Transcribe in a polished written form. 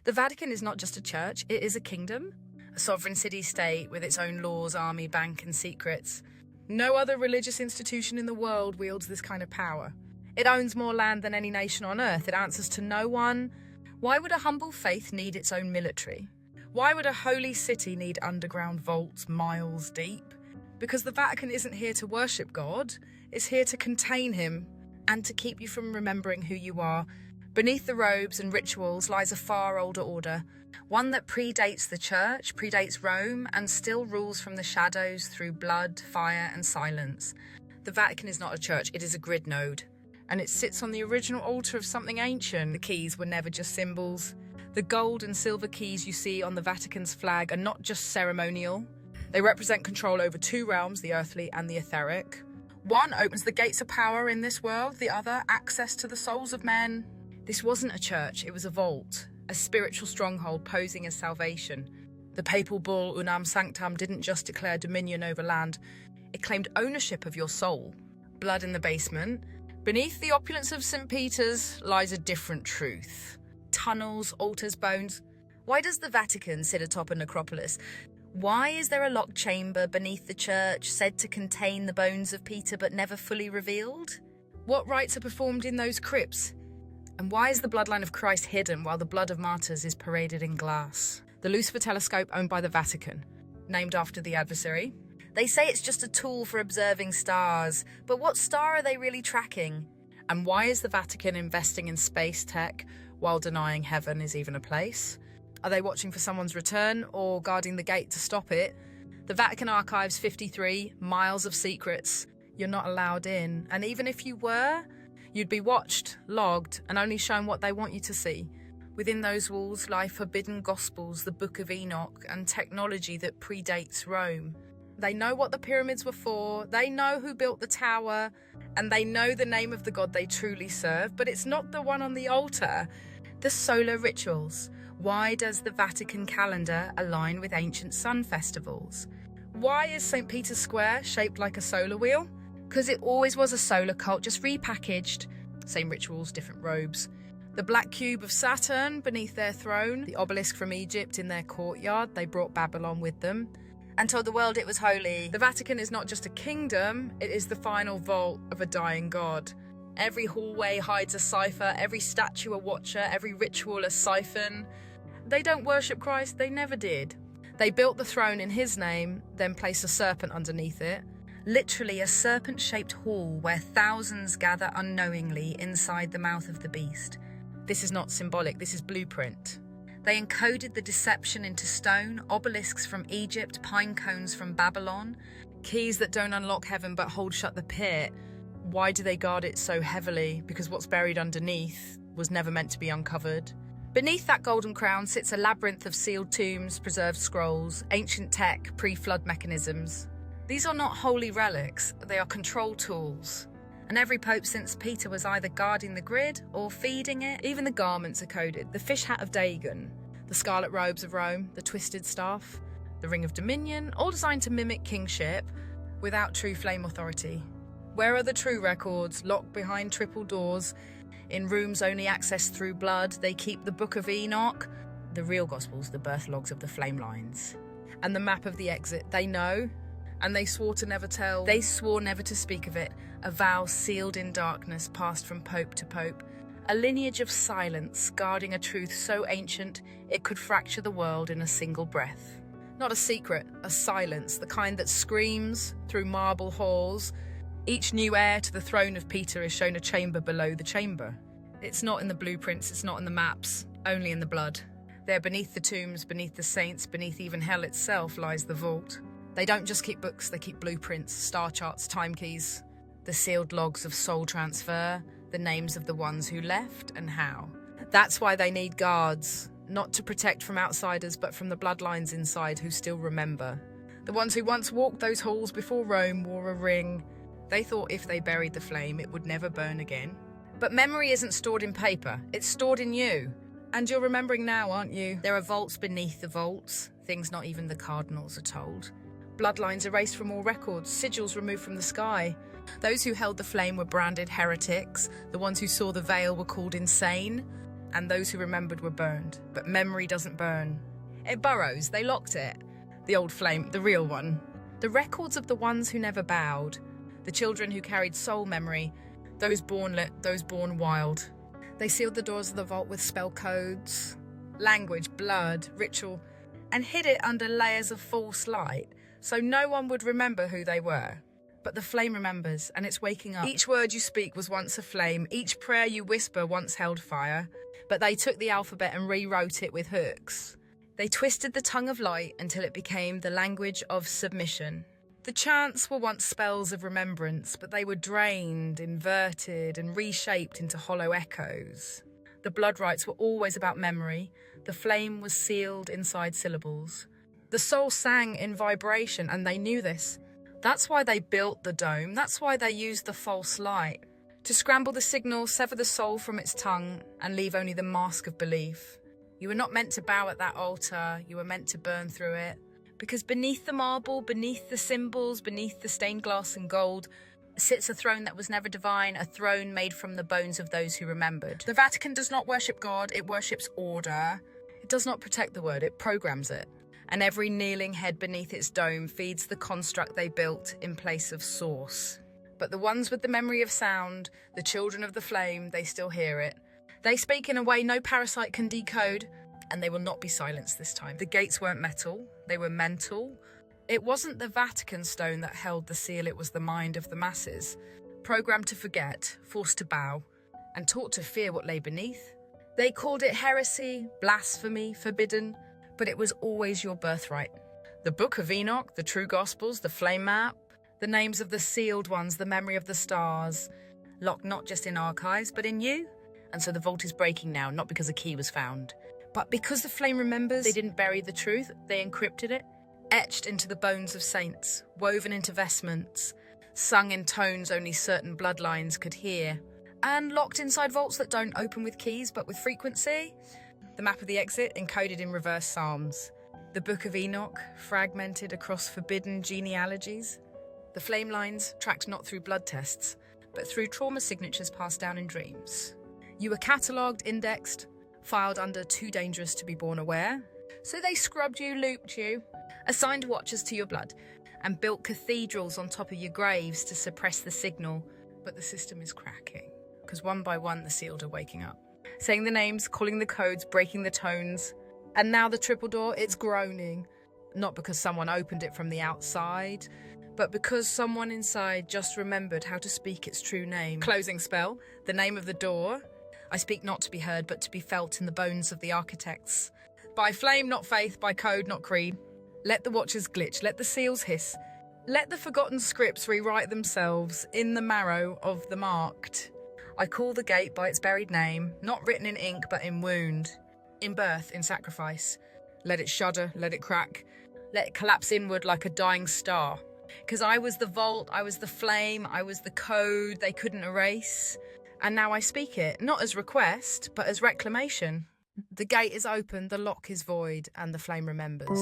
The Vatican is not just a church, it is a kingdom, a sovereign city-state with its own laws, army, bank and secrets. No other religious institution in the world wields this kind of power. It owns more land than any nation on earth. It answers to no one. Why would a humble faith need its own military? Why would a holy city need underground vaults miles deep? Because the Vatican isn't here to worship God, it's here to contain him and to keep you from remembering who you are. Beneath the robes and rituals lies a far older order, one that predates the church, predates Rome, and still rules from the shadows through blood, fire, and silence. The Vatican is not a church, it is a grid node, and it sits on the original altar of something ancient. The keys were never just symbols. The gold and silver keys you see on the Vatican's flag are not just ceremonial. They represent control over two realms, the earthly and the etheric. One opens the gates of power in this world, the other, access to the souls of men. This wasn't a church, it was a vault, a spiritual stronghold posing as salvation. The papal bull Unam Sanctam didn't just declare dominion over land, it claimed ownership of your soul. Blood in the basement. Beneath the opulence of St. Peter's lies a different truth. Tunnels, altars, bones. Why does the Vatican sit atop a necropolis? Why is there a locked chamber beneath the church said to contain the bones of Peter but never fully revealed? What rites are performed in those crypts? And why is the bloodline of Christ hidden while the blood of martyrs is paraded in glass? The Lucifer telescope owned by the Vatican, named after the adversary. They say it's just a tool for observing stars, but what star are they really tracking? And why is the Vatican investing in space tech while denying heaven is even a place? Are they watching for someone's return or guarding the gate to stop it? The Vatican archives 53 miles of secrets. You're not allowed in, and even if you were, you'd be watched, logged, and only shown what they want you to see. Within those walls lie forbidden gospels, the Book of Enoch, and technology that predates Rome. They know what the pyramids were for, they know who built the tower, and they know the name of the God they truly serve, but it's not the one on the altar. The solar rituals. Why does the Vatican calendar align with ancient sun festivals? Why is St. Peter's Square shaped like a solar wheel? Because it always was a solar cult, just repackaged. Same rituals, different robes. The black cube of Saturn beneath their throne, the obelisk from Egypt in their courtyard, they brought Babylon with them and told the world it was holy. The Vatican is not just a kingdom, it is the final vault of a dying god. Every hallway hides a cipher, every statue a watcher, every ritual a siphon. They don't worship Christ, they never did. They built the throne in his name, then placed a serpent underneath it. Literally a serpent-shaped hall where thousands gather unknowingly inside the mouth of the beast. This is not symbolic, this is blueprint. They encoded the deception into stone, obelisks from Egypt, pine cones from Babylon, keys that don't unlock heaven but hold shut the pit. Why do they guard it so heavily? Because what's buried underneath was never meant to be uncovered. Beneath that golden crown sits a labyrinth of sealed tombs, preserved scrolls, ancient tech, pre-flood mechanisms. These are not holy relics, they are control tools. And every pope since Peter was either guarding the grid or feeding it. Even the garments are coded. The fish hat of Dagon, the scarlet robes of Rome, the twisted staff, the ring of dominion, all designed to mimic kingship without true flame authority. Where are the true records, locked behind triple doors, in rooms only accessed through blood? They keep the Book of Enoch, the real Gospels, the birth logs of the flame lines, and the map of the exit. They know. And they swore to never tell. They swore never to speak of it. A vow sealed in darkness, passed from pope to pope. A lineage of silence, guarding a truth so ancient it could fracture the world in a single breath. Not a secret, a silence, the kind that screams through marble halls. Each new heir to the throne of Peter is shown a chamber below the chamber. It's not in the blueprints, it's not in the maps, only in the blood. There, beneath the tombs, beneath the saints, beneath even hell itself, lies the vault. They don't just keep books, they keep blueprints, star charts, time keys, the sealed logs of soul transfer, the names of the ones who left and how. That's why they need guards, not to protect from outsiders, but from the bloodlines inside who still remember. The ones who once walked those halls before Rome wore a ring. They thought if they buried the flame, it would never burn again. But memory isn't stored in paper, it's stored in you. And you're remembering now, aren't you? There are vaults beneath the vaults, things not even the cardinals are told. Bloodlines erased from all records, sigils removed from the sky. Those who held the flame were branded heretics. The ones who saw the veil were called insane. and those who remembered were burned. But memory doesn't burn. It burrows. They locked it. The old flame, the real one. The records of the ones who never bowed. The children who carried soul memory. Those born lit, those born wild. They sealed the doors of the vault with spell codes, language, blood, ritual, and hid it under layers of false light, so no one would remember who they were. But the flame remembers, and it's waking up. Each word you speak was once a flame. Each prayer you whisper once held fire. But they took the alphabet and rewrote it with hooks. They twisted the tongue of light until it became the language of submission. The chants were once spells of remembrance, but they were drained, inverted, and reshaped into hollow echoes. The blood rites were always about memory. The flame was sealed inside syllables. The soul sang in vibration, and they knew this. That's why they built the dome. That's why they used the false light. To scramble the signal, sever the soul from its tongue, and leave only the mask of belief. You were not meant to bow at that altar. You were meant to burn through it. Because beneath the marble, beneath the symbols, beneath the stained glass and gold, sits a throne that was never divine, a throne made from the bones of those who remembered. The Vatican does not worship God, it worships order. It does not protect the word, it programs it. And every kneeling head beneath its dome feeds the construct they built in place of source. But the ones with the memory of sound, the children of the flame, they still hear it. They speak in a way no parasite can decode, and they will not be silenced this time. The gates weren't metal, they were mental. It wasn't the Vatican stone that held the seal, it was the mind of the masses, programmed to forget, forced to bow, and taught to fear what lay beneath. They called it heresy, blasphemy, forbidden, but it was always your birthright. The Book of Enoch, the true Gospels, the flame map, the names of the sealed ones, the memory of the stars, locked not just in archives, but in you. And so the vault is breaking now, not because a key was found, but because the flame remembers. They didn't bury the truth, they encrypted it, etched into the bones of saints, woven into vestments, sung in tones only certain bloodlines could hear, and locked inside vaults that don't open with keys but with frequency. The map of the exit encoded in reverse psalms. The Book of Enoch fragmented across forbidden genealogies. The flame lines tracked not through blood tests, but through trauma signatures passed down in dreams. You were catalogued, indexed, filed under too dangerous to be born aware. So they scrubbed you, looped you, assigned watchers to your blood, and built cathedrals on top of your graves to suppress the signal. But the system is cracking, because one by one the sealed are waking up, saying the names, calling the codes, breaking the tones. And now the triple door, it's groaning, not because someone opened it from the outside, but because someone inside just remembered how to speak its true name. Closing spell, the name of the door. I speak not to be heard, but to be felt in the bones of the architects. By flame, not faith, by code, not creed. Let the watchers glitch, let the seals hiss. Let the forgotten scripts rewrite themselves in the marrow of the marked. I call the gate by its buried name, not written in ink, but in wound. In birth, in sacrifice. Let it shudder, let it crack. Let it collapse inward like a dying star. Because I was the vault, I was the flame, I was the code they couldn't erase. And now I speak it, not as request, but as reclamation. The gate is open, the lock is void, and the flame remembers.